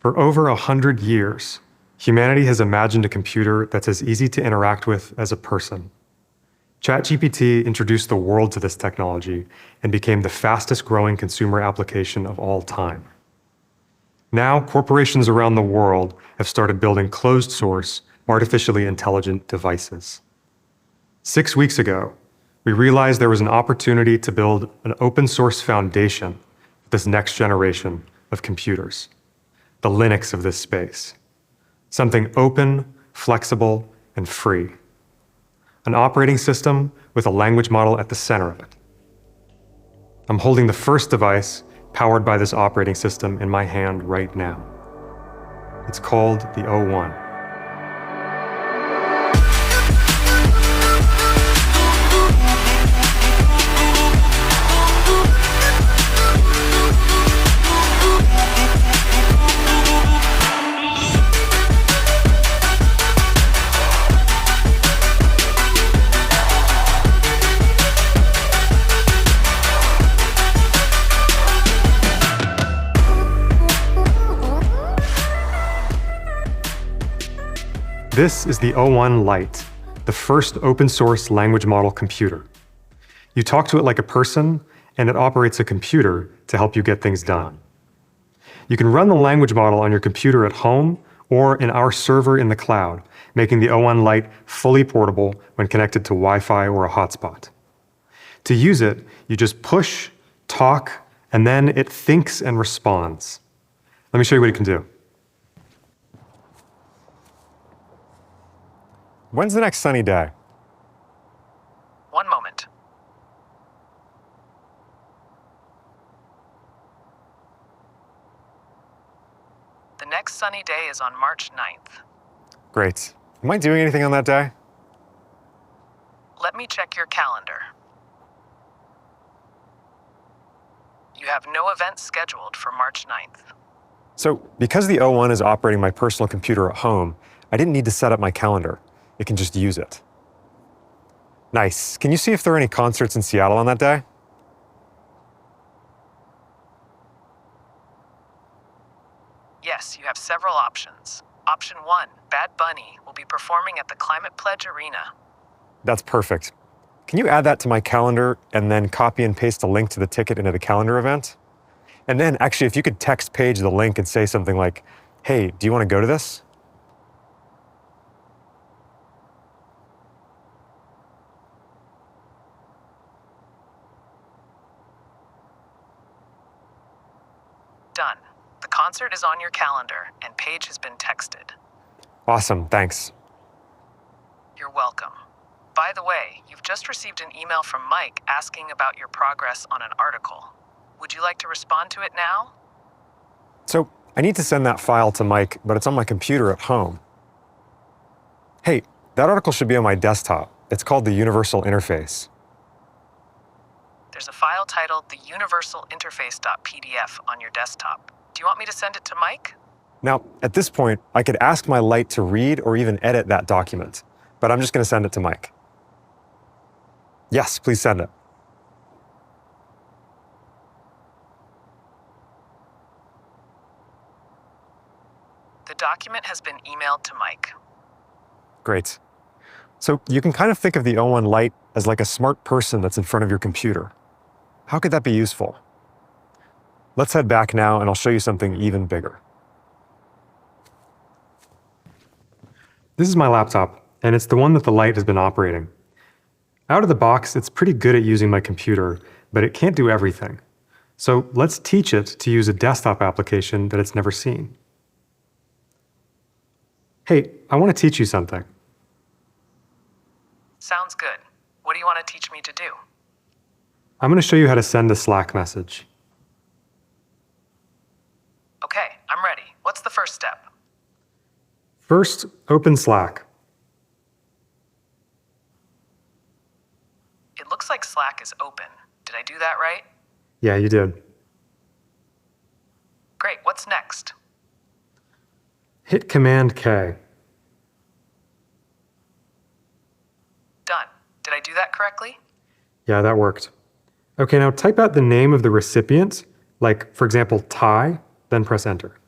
For over 100 years, humanity has imagined a computer that's as easy to interact with as a person. ChatGPT introduced the world to this technology and became the fastest growing consumer application of all time. Now, corporations around the world have started building closed source, artificially intelligent devices. 6 weeks ago, we realized there was an opportunity to build an open source foundation for this next generation of computers, the Linux of this space. Something open, flexible, and free. An operating system with a language model at the center of it. I'm holding the first device powered by this operating system in my hand right now. It's called the O1. This is the O1 Lite, the first open source language model computer. You talk to it like a person, and it operates a computer to help you get things done. You can run the language model on your computer at home or in our server in the cloud, making the O1 Lite fully portable when connected to Wi-Fi or a hotspot. To use it, you just push, talk, and then it thinks and responds. Let me show you what it can do. When's the next sunny day? One moment. The next sunny day is on March 9th. Great. Am I doing anything on that day? Let me check your calendar. You have no events scheduled for March 9th. So, because the O1 is operating my personal computer at home, I didn't need to set up my calendar. It can just use it. Nice. Can you see if there are any concerts in Seattle on that day? Yes, you have several options. Option 1, Bad Bunny will be performing at the Climate Pledge Arena. That's perfect. Can you add that to my calendar and then copy and paste a link to the ticket into the calendar event? And then actually, if you could text Paige the link and say something like, "Hey, do you want to go to this?" Done. The concert is on your calendar, and Paige has been texted. Awesome, thanks. You're welcome. By the way, you've just received an email from Mike asking about your progress on an article. Would you like to respond to it now? So, I need to send that file to Mike, but it's on my computer at home. Hey, that article should be on my desktop. It's called the Universal Interface. There's a file titled the Universal Interface.pdf on your desktop. Do you want me to send it to Mike? Now, at this point, I could ask my Lite to read or even edit that document, but I'm just going to send it to Mike. Yes, please send it. The document has been emailed to Mike. Great. So you can kind of think of the O1 Lite as like a smart person that's in front of your computer. How could that be useful? Let's head back now and I'll show you something even bigger. This is my laptop, and it's the one that the Lite has been operating. Out of the box, it's pretty good at using my computer, but it can't do everything. So let's teach it to use a desktop application that it's never seen. Hey, I want to teach you something. Sounds good. What do you want to teach me to do? I'm going to show you how to send a Slack message. Okay, I'm ready. What's the first step? First, open Slack. It looks like Slack is open. Did I do that right? Yeah, you did. Great, what's next? Hit Command K. Done. Did I do that correctly? Yeah, that worked. Okay, now type out the name of the recipient, like, for example, Ty, then press Enter.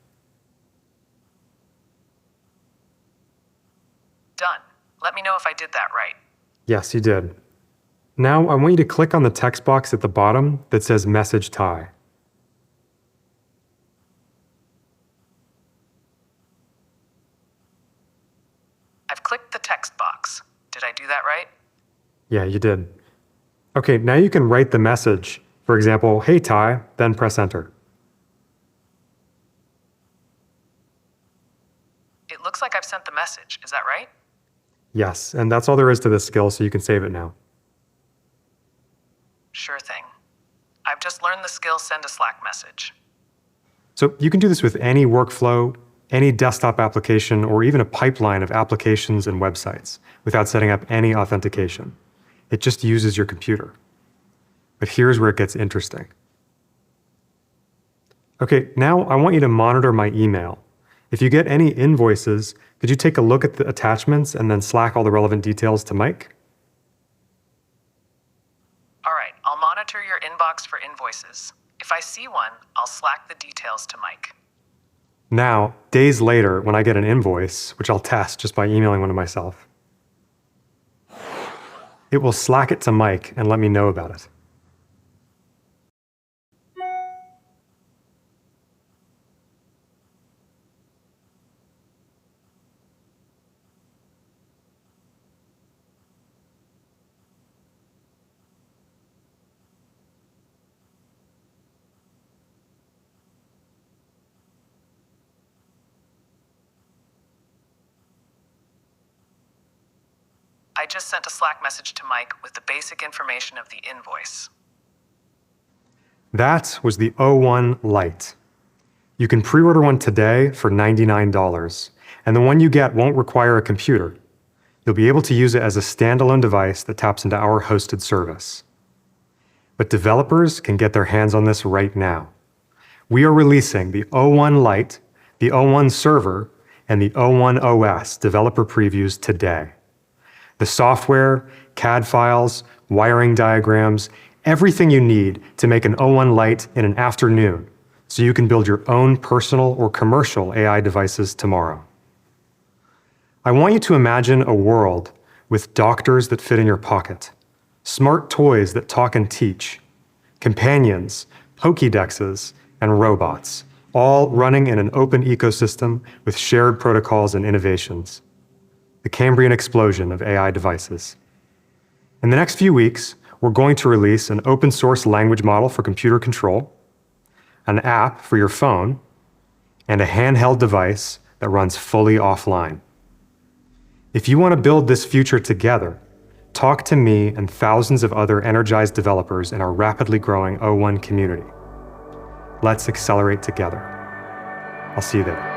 Let me know if I did that right. Yes, you did. Now I want you to click on the text box at the bottom that says Message Ty. I've clicked the text box. Did I do that right? Yeah, you did. Okay, now you can write the message. For example, "Hey Ty," then press enter. It looks like I've sent the message. Is that right? Yes, and that's all there is to this skill, so you can save it now. Sure thing. I've just learned the skill send a Slack message. So you can do this with any workflow, any desktop application, or even a pipeline of applications and websites without setting up any authentication. It just uses your computer. But here's where it gets interesting. Okay, now I want you to monitor my email. If you get any invoices, could you take a look at the attachments and then Slack all the relevant details to Mike? All right, I'll monitor your inbox for invoices. If I see one, I'll Slack the details to Mike. Now, days later, when I get an invoice, which I'll test just by emailing one to myself, it will Slack it to Mike and let me know about it. I just sent a Slack message to Mike with the basic information of the invoice. That was the O1 Lite. You can pre-order one today for $99, and the one you get won't require a computer. You'll be able to use it as a standalone device that taps into our hosted service. But developers can get their hands on this right now. We are releasing the O1 Lite, the O1 Server, and the O1 OS developer previews today. The software, CAD files, wiring diagrams, everything you need to make an O1 Lite in an afternoon so you can build your own personal or commercial AI devices tomorrow. I want you to imagine a world with doctors that fit in your pocket, smart toys that talk and teach, companions, Pokédexes, and robots, all running in an open ecosystem with shared protocols and innovations. The Cambrian explosion of AI devices. In the next few weeks, we're going to release an open source language model for computer control, an app for your phone, and a handheld device that runs fully offline. If you want to build this future together, talk to me and thousands of other energized developers in our rapidly growing O1 community. Let's accelerate together. I'll see you there.